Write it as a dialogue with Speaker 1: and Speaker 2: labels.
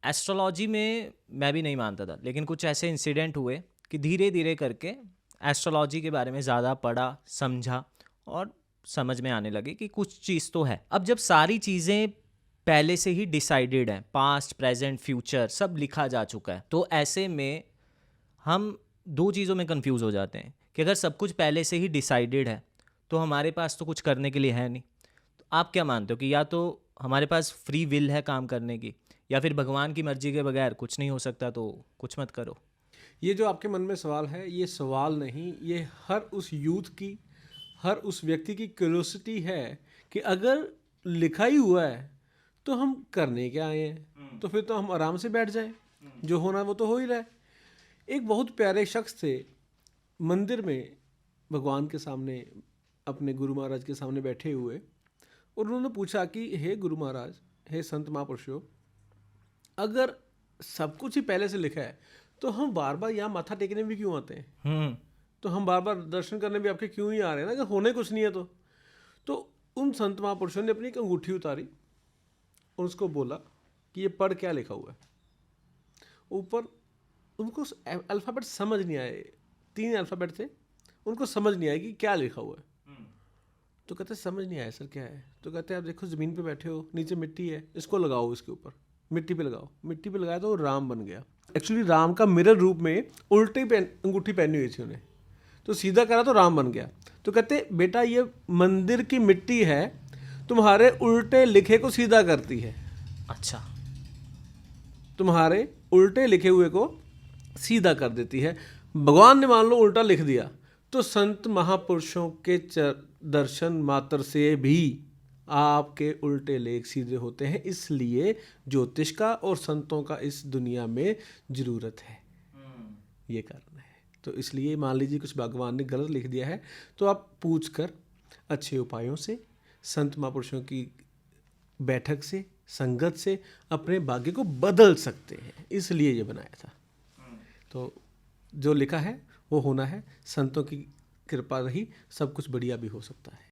Speaker 1: Astrology में मैं भी नहीं मानता था, लेकिन कुछ ऐसे इंसिडेंट हुए कि धीरे धीरे करके एस्ट्रोलॉजी के बारे में ज़्यादा पढ़ा, समझा और समझ में आने लगे कि कुछ चीज़ तो है। अब जब सारी चीज़ें पहले से ही डिसाइडेड हैं, पास्ट प्रेजेंट फ्यूचर सब लिखा जा चुका है, तो ऐसे में हम दो चीज़ों में कंफ्यूज हो जाते हैं कि अगर सब कुछ पहले से ही डिसाइडेड है तो हमारे पास तो कुछ करने के लिए है नहीं। तो आप क्या मानते हो कि या तो हमारे पास फ्री विल है काम करने की, या फिर भगवान की मर्जी के बगैर कुछ नहीं हो सकता, तो कुछ मत करो?
Speaker 2: ये जो आपके मन में सवाल है, ये सवाल नहीं, ये हर उस यूथ की, हर उस व्यक्ति की क्यूरियोसिटी है कि अगर लिखा ही हुआ है तो हम करने क्या आए हैं, तो फिर तो हम आराम से बैठ जाएं, जो होना वो तो हो ही रहा है। एक बहुत प्यारे शख्स थे, मंदिर में भगवान के सामने, अपने गुरु महाराज के सामने बैठे हुए, और उन्होंने पूछा कि हे गुरु महाराज, हे संत महापुरुषों, अगर सब कुछ ही पहले से लिखा है तो हम बार बार यहाँ माथा टेकने भी क्यों आते हैं, तो हम बार बार दर्शन करने भी आपके क्यों ही आ रहे हैं ना, अगर होने कुछ नहीं है तो उन संत महापुरुषों ने अपनी एक अंगूठी उतारी और उसको बोला कि ये पढ़ क्या लिखा हुआ है। ऊपर उनको अल्फ़ाबेट समझ नहीं आए, 3 अल्फ़ाबेट थे, उनको समझ नहीं आया कि क्या लिखा हुआ है। तो कहते समझ नहीं आया सर क्या है। तो कहते आप देखो ज़मीन पे बैठे हो, नीचे मिट्टी है, इसको लगाओ, इसके ऊपर मिट्टी पे लगाओ। मिट्टी पे लगाया तो वो राम बन गया। एक्चुअली राम का मिरर रूप में उल्टी अंगूठी पहनी हुई थी उन्हें, तो सीधा करा तो राम बन गया। तो कहते बेटा ये मंदिर की मिट्टी है, तुम्हारे उल्टे लिखे को सीधा करती है,
Speaker 1: अच्छा।
Speaker 2: तुम्हारे उल्टे लिखे हुए को सीधा कर देती है। भगवान ने मान लो उल्टा लिख दिया, तो संत महापुरुषों के दर्शन मात्र से भी आपके उल्टे लेख सीधे होते हैं। इसलिए ज्योतिष का और संतों का इस दुनिया में जरूरत है, ये कारण है। तो इसलिए मान लीजिए कुछ भगवान ने गलत लिख दिया है, तो आप पूछ कर अच्छे उपायों से, संत महापुरुषों की बैठक से, संगत से अपने भाग्य को बदल सकते हैं। इसलिए ये बनाया था। तो जो लिखा है वो होना है, संतों की कृपा रही सब कुछ बढ़िया भी हो सकता है।